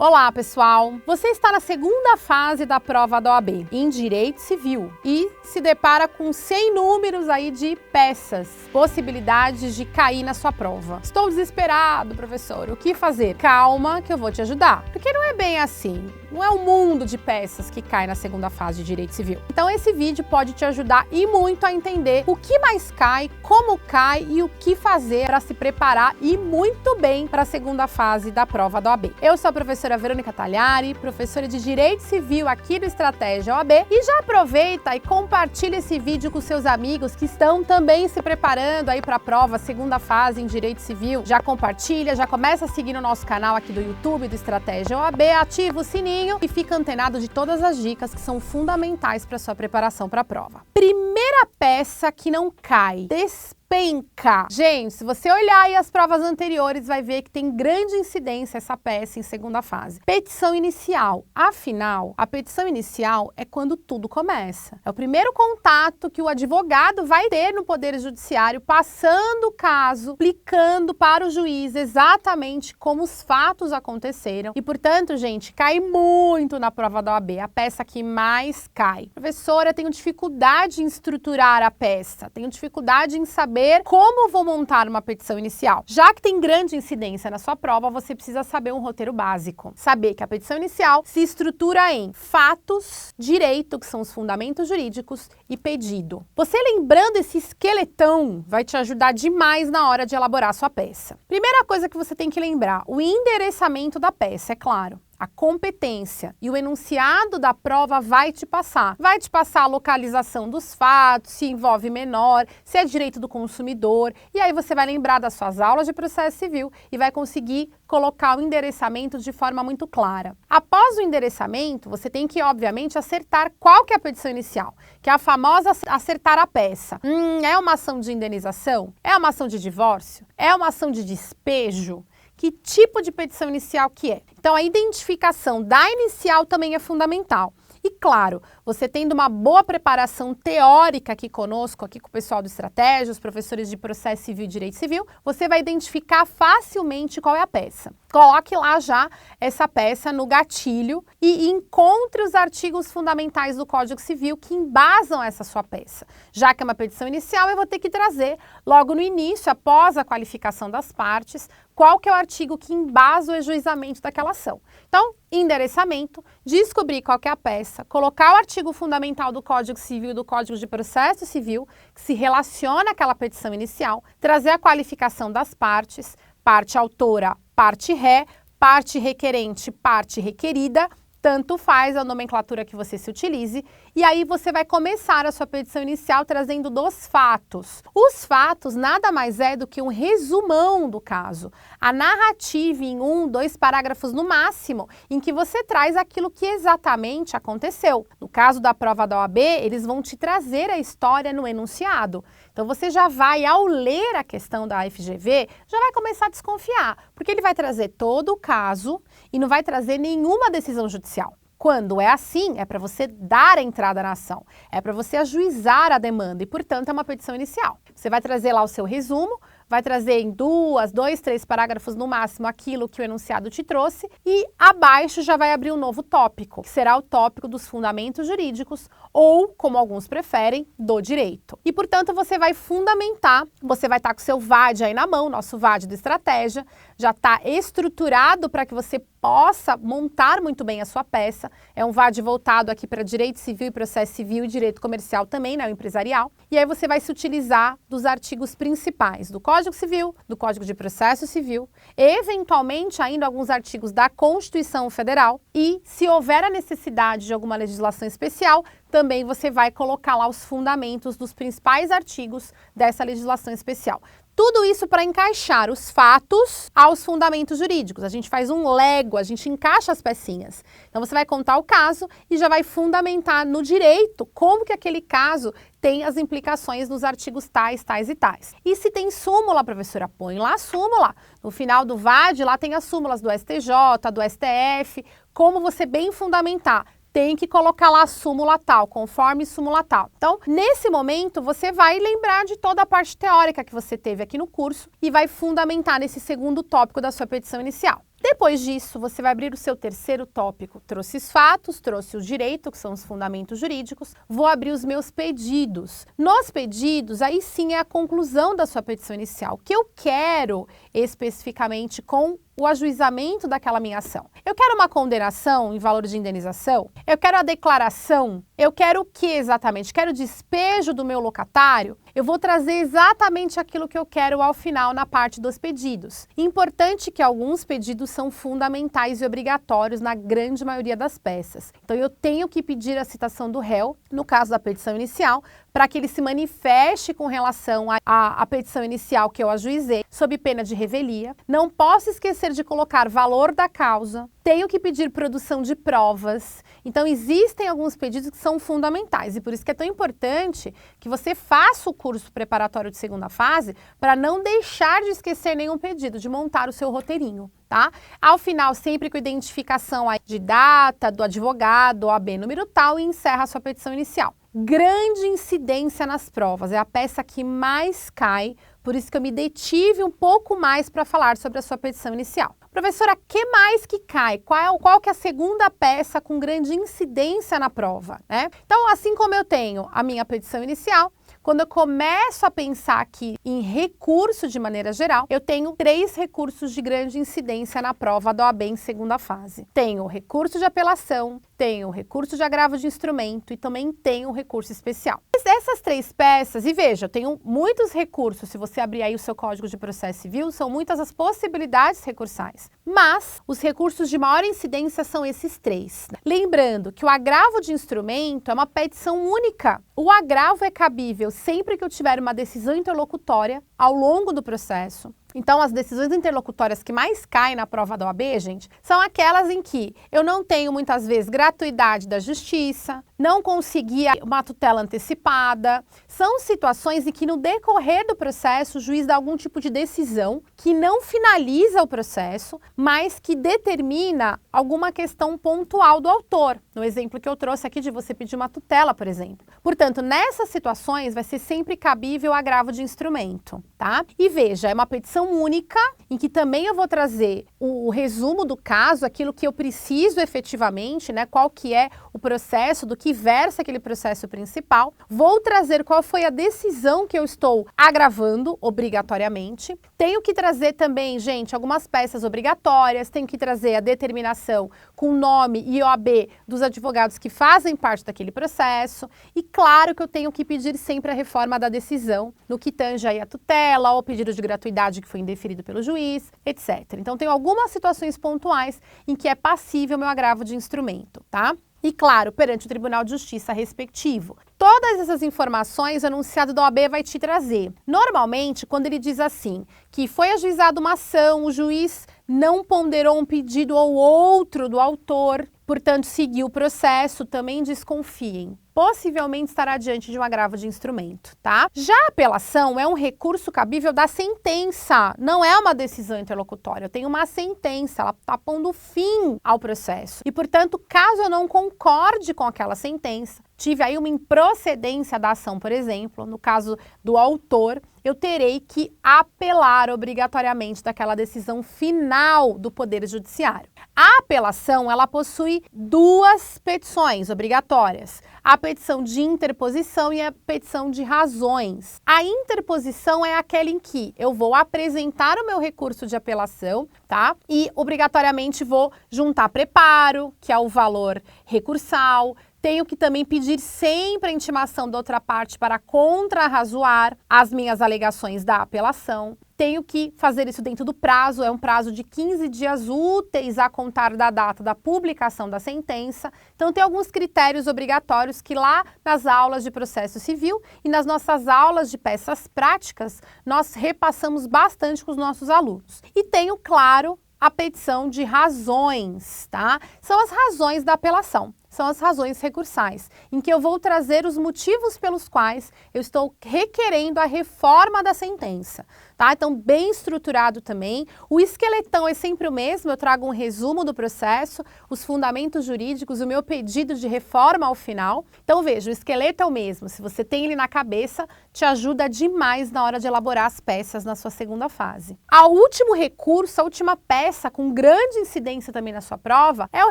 Olá, pessoal! Você está na segunda fase da prova da OAB, em Direito Civil, e se depara com 100 números aí de peças, possibilidades de cair na sua prova. Estou desesperado, professor. O que fazer? Calma, que eu vou te ajudar. Porque não é bem assim. Não é um mundo de peças que cai na segunda fase de Direito Civil. Então esse vídeo pode te ajudar e muito a entender o que mais cai, como cai e o que fazer para se preparar e muito bem para a segunda fase da prova da OAB. Eu sou a professora Verônica Tagliari, professora de Direito Civil aqui do Estratégia OAB, e já aproveita e compartilha esse vídeo com seus amigos que estão também se preparando aí para a prova, segunda fase em Direito Civil. Já compartilha, já começa a seguir no nosso canal aqui do YouTube do Estratégia OAB, ativa o sininho e fica antenado de todas as dicas que são fundamentais para sua preparação para a prova. Primeira peça que não cai, despenca. Gente, se você olhar aí as provas anteriores, vai ver que tem grande incidência essa peça em segunda fase. Petição inicial. Afinal, a petição inicial é quando tudo começa. É o primeiro contato que o advogado vai ter no Poder Judiciário, passando o caso, explicando para o juiz exatamente como os fatos aconteceram. E, portanto, gente, cai muito na prova da OAB. A peça que mais cai. Professora, tenho dificuldade em estruturar a peça. Tenho dificuldade em saber como vou montar uma petição inicial. Já que tem grande incidência na sua prova, você precisa saber um roteiro básico. Saber que a petição inicial se estrutura em fatos, direito, que são os fundamentos jurídicos, e pedido. Você lembrando esse esqueletão vai te ajudar demais na hora de elaborar a sua peça. Primeira coisa que você tem que lembrar, o endereçamento da peça, é claro. A competência e o enunciado da prova vai te passar. Vai te passar a localização dos fatos, se envolve menor, se é direito do consumidor. E aí você vai lembrar das suas aulas de processo civil e vai conseguir colocar o endereçamento de forma muito clara. Após o endereçamento, você tem que, obviamente, acertar qual que é a petição inicial, que é a famosa acertar a peça. É uma ação de indenização? É uma ação de divórcio? É uma ação de despejo? Que tipo de petição inicial que é? Então, a identificação da inicial também é fundamental. E claro, você tendo uma boa preparação teórica aqui conosco, aqui com o pessoal do Estratégia, os professores de Processo Civil e Direito Civil, você vai identificar facilmente qual é a peça. Coloque lá já essa peça no gatilho e encontre os artigos fundamentais do Código Civil que embasam essa sua peça. Já que é uma petição inicial, eu vou ter que trazer logo no início, após a qualificação das partes, qual que é o artigo que embasa o ajuizamento daquela ação. Então, endereçamento, descobrir qual que é a peça, colocar o artigo fundamental do Código Civil e do Código de Processo Civil, que se relaciona àquela petição inicial, trazer a qualificação das partes, parte autora, parte ré, parte requerente, parte requerida, tanto faz a nomenclatura que você se utilize, e aí você vai começar a sua petição inicial trazendo dos fatos. Os fatos nada mais é do que um resumão do caso. A narrativa em 1, 2 parágrafos no máximo, em que você traz aquilo que exatamente aconteceu. No caso da prova da OAB, eles vão te trazer a história no enunciado. Então você já vai, ao ler a questão da FGV, já vai começar a desconfiar, porque ele vai trazer todo o caso e não vai trazer nenhuma decisão judicial. Quando é assim, é para você dar a entrada na ação, é para você ajuizar a demanda e, portanto, é uma petição inicial. Você vai trazer lá o seu resumo, vai trazer em 2, 3 parágrafos no máximo aquilo que o enunciado te trouxe e abaixo já vai abrir um novo tópico, que será o tópico dos fundamentos jurídicos ou, como alguns preferem, do direito. E, portanto, você vai fundamentar, você vai estar com o seu VAD aí na mão, nosso VAD do Estratégia, já está estruturado para que você possa montar muito bem a sua peça. É um VAD voltado aqui para direito civil e processo civil e direito comercial também, né, o empresarial. E aí você vai se utilizar dos artigos principais do Código Civil, do Código de Processo Civil, eventualmente ainda alguns artigos da Constituição Federal e, se houver a necessidade de alguma legislação especial, também você vai colocar lá os fundamentos dos principais artigos dessa legislação especial. Tudo isso para encaixar os fatos aos fundamentos jurídicos. A gente faz um Lego, a gente encaixa as pecinhas. Então você vai contar o caso e já vai fundamentar no direito como que aquele caso tem as implicações nos artigos tais, tais e tais. E se tem súmula, professora, põe lá a súmula. No final do VAD, lá tem as súmulas do STJ, do STF, como você bem fundamentar tem que colocar lá a súmula tal, conforme súmula tal. Então, nesse momento, você vai lembrar de toda a parte teórica que você teve aqui no curso e vai fundamentar nesse segundo tópico da sua petição inicial. Depois disso, você vai abrir o seu terceiro tópico. Trouxe os fatos, trouxe o direito, que são os fundamentos jurídicos. Vou abrir os meus pedidos. Nos pedidos, aí sim é a conclusão da sua petição inicial. O que eu quero especificamente com o ajuizamento daquela minha ação? Eu quero uma condenação em valor de indenização? Eu quero a declaração? Eu quero o que exatamente? Quero o despejo do meu locatário? Eu vou trazer exatamente aquilo que eu quero ao final na parte dos pedidos. Importante que alguns pedidos são fundamentais e obrigatórios na grande maioria das peças. Então eu tenho que pedir a citação do réu, no caso da petição inicial, para que ele se manifeste com relação à petição inicial que eu ajuizei, sob pena de revelia. Não posso esquecer de colocar valor da causa. Tenho que pedir produção de provas. Então, existem alguns pedidos que são fundamentais e por isso que é tão importante que você faça o curso preparatório de segunda fase para não deixar de esquecer nenhum pedido, de montar o seu roteirinho, tá? Ao final, sempre com identificação de data, do advogado, OAB número tal e encerra a sua petição inicial. Grande incidência nas provas, é a peça que mais cai, por isso que eu me detive um pouco mais para falar sobre a sua petição inicial. Professora, que mais que cai? Qual que é a segunda peça com grande incidência na prova, né? Então, assim como eu tenho a minha petição inicial, quando eu começo a pensar aqui em recurso de maneira geral, eu tenho 3 recursos de grande incidência na prova da OAB em segunda fase. Tenho o recurso de apelação, tenho o recurso de agravo de instrumento e também tenho o recurso especial. Essas 3 peças, e veja, eu tenho muitos recursos, se você abrir aí o seu Código de Processo Civil, são muitas as possibilidades recursais. Mas os recursos de maior incidência são esses 3. Lembrando que o agravo de instrumento é uma petição única. O agravo é cabível sempre que eu tiver uma decisão interlocutória ao longo do processo. Então, as decisões interlocutórias que mais caem na prova da OAB, gente, são aquelas em que eu não tenho, muitas vezes, gratuidade da justiça, não consegui uma tutela antecipada. São situações em que, no decorrer do processo, o juiz dá algum tipo de decisão que não finaliza o processo, mas que determina alguma questão pontual do autor. No exemplo que eu trouxe aqui de você pedir uma tutela, por exemplo. Portanto, nessas situações, vai ser sempre cabível o agravo de instrumento, tá? E veja, é uma petição única, em que também eu vou trazer o resumo do caso, aquilo que eu preciso efetivamente, né? Qual que é o processo, do que versa aquele processo principal. Vou trazer qual foi a decisão que eu estou agravando obrigatoriamente. Tenho que trazer também, gente, algumas peças obrigatórias, tenho que trazer a determinação com nome e OAB dos advogados que fazem parte daquele processo. E claro que eu tenho que pedir sempre a reforma da decisão, no que tange aí a tutela, ou o pedido de gratuidade que foi indeferido pelo juiz, etc. Então, tem algumas situações pontuais em que é passível meu agravo de instrumento, tá? E claro, perante o Tribunal de Justiça respectivo. Todas essas informações o enunciado da OAB vai te trazer. Normalmente, quando ele diz assim, que foi ajuizada uma ação, o juiz não ponderou um pedido ou outro do autor, portanto, seguiu o processo, também desconfiem. Possivelmente estará diante de um agravo de instrumento, tá? Já a apelação é um recurso cabível da sentença, não é uma decisão interlocutória. Eu tenho uma sentença, ela está pondo fim ao processo. E, portanto, caso eu não concorde com aquela sentença, tive aí uma improcedência da ação, por exemplo, no caso do autor, eu terei que apelar obrigatoriamente daquela decisão final do Poder Judiciário. A apelação, ela possui 2 petições obrigatórias. A petição de interposição e a petição de razões. A interposição é aquela em que eu vou apresentar o meu recurso de apelação, tá? E obrigatoriamente vou juntar preparo, que é o valor recursal. Tenho que também pedir sempre a intimação da outra parte para contrarrazoar as minhas alegações da apelação. Tenho que fazer isso dentro do prazo, é um prazo de 15 dias úteis a contar da data da publicação da sentença. Então, tem alguns critérios obrigatórios que lá nas aulas de processo civil e nas nossas aulas de peças práticas, nós repassamos bastante com os nossos alunos. E tenho, claro, a petição de razões, tá? São as razões da apelação. são as razões recursais, em que eu vou trazer os motivos pelos quais eu estou requerendo a reforma da sentença, tá? Então, bem estruturado também. O esqueletão é sempre o mesmo, eu trago um resumo do processo, os fundamentos jurídicos, o meu pedido de reforma ao final. Então, veja, o esqueleto é o mesmo, se você tem ele na cabeça, te ajuda demais na hora de elaborar as peças na sua segunda fase. O último recurso, a última peça com grande incidência também na sua prova, é o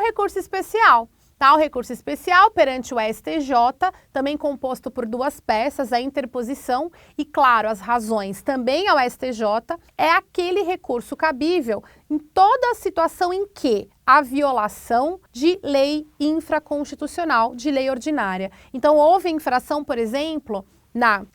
recurso especial. Tá, o recurso especial perante o STJ, também composto por duas peças, a interposição e, claro, as razões também ao STJ, é aquele recurso cabível em toda a situação em que há violação de lei infraconstitucional, de lei ordinária. Então, houve infração, por exemplo,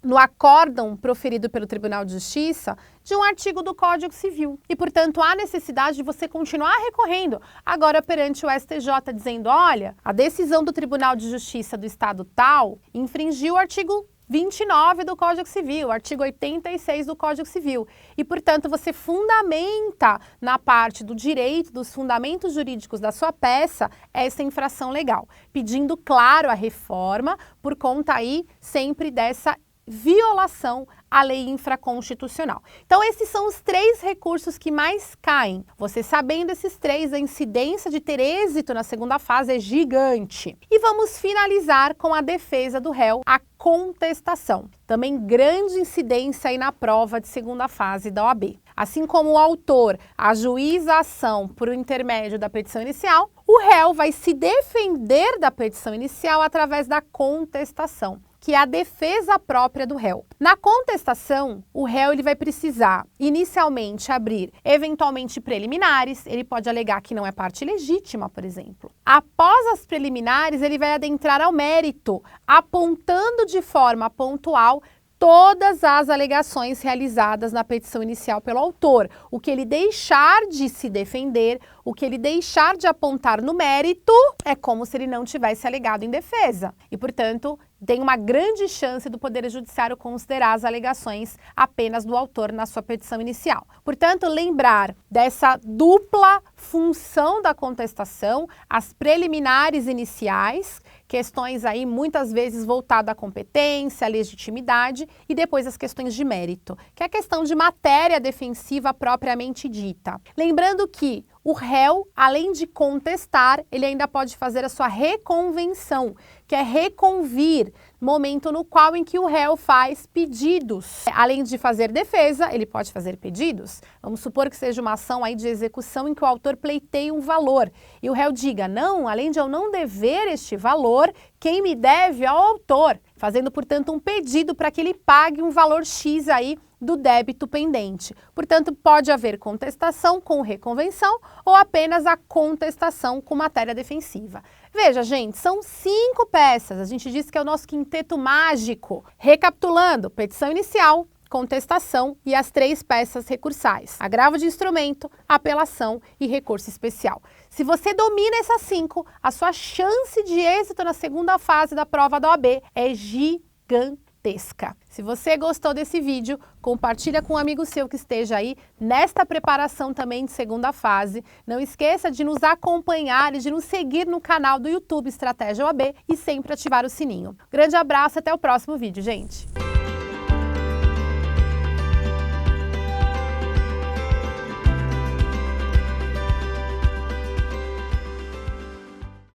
no acórdão proferido pelo Tribunal de Justiça de um artigo do Código Civil. E, portanto, há necessidade de você continuar recorrendo agora perante o STJ, dizendo, olha, a decisão do Tribunal de Justiça do Estado tal infringiu o artigo 29 do Código Civil, artigo 86 do Código Civil. E, portanto, você fundamenta na parte do direito, dos fundamentos jurídicos da sua peça, essa infração legal, pedindo, claro, a reforma por conta aí sempre dessa violação à lei infraconstitucional. Então, esses são os 3 recursos que mais caem. Você sabendo esses 3, a incidência de ter êxito na segunda fase é gigante. E vamos finalizar com a defesa do réu, a contestação. Também grande incidência aí na prova de segunda fase da OAB. Assim como o autor ajuiza a ação por intermédio da petição inicial, o réu vai se defender da petição inicial através da contestação, que é a defesa própria do réu. Na contestação, o réu ele vai precisar inicialmente abrir eventualmente preliminares, ele pode alegar que não é parte legítima, por exemplo. Após as preliminares, ele vai adentrar ao mérito, apontando de forma pontual todas as alegações realizadas na petição inicial pelo autor. O que ele deixar de se defender, o que ele deixar de apontar no mérito, é como se ele não tivesse alegado em defesa. E, portanto, tem uma grande chance do Poder Judiciário considerar as alegações apenas do autor na sua petição inicial. Portanto, lembrar dessa dupla função da contestação, as preliminares iniciais, questões aí muitas vezes voltadas à competência, à legitimidade, e depois as questões de mérito, que é a questão de matéria defensiva propriamente dita. Lembrando que o réu, além de contestar, ele ainda pode fazer a sua reconvenção, que é reconvir, momento no qual em que o réu faz pedidos. Além de fazer defesa, ele pode fazer pedidos. Vamos supor que seja uma ação aí de execução em que o autor pleiteia um valor e o réu diga, não, além de eu não dever este valor, quem me deve é o autor, fazendo, portanto, um pedido para que ele pague um valor X aí do débito pendente. Portanto, pode haver contestação com reconvenção ou apenas a contestação com matéria defensiva. Veja, gente, são 5 peças. A gente disse que é o nosso quinteto mágico. Recapitulando, petição inicial, contestação e as 3 peças recursais. Agravo de instrumento, apelação e recurso especial. Se você domina essas 5, a sua chance de êxito na segunda fase da prova da OAB é gigantesca. Se você gostou desse vídeo, compartilha com um amigo seu que esteja aí nesta preparação também de segunda fase. Não esqueça de nos acompanhar e de nos seguir no canal do YouTube Estratégia OAB e sempre ativar o sininho. Grande abraço, até o próximo vídeo, gente!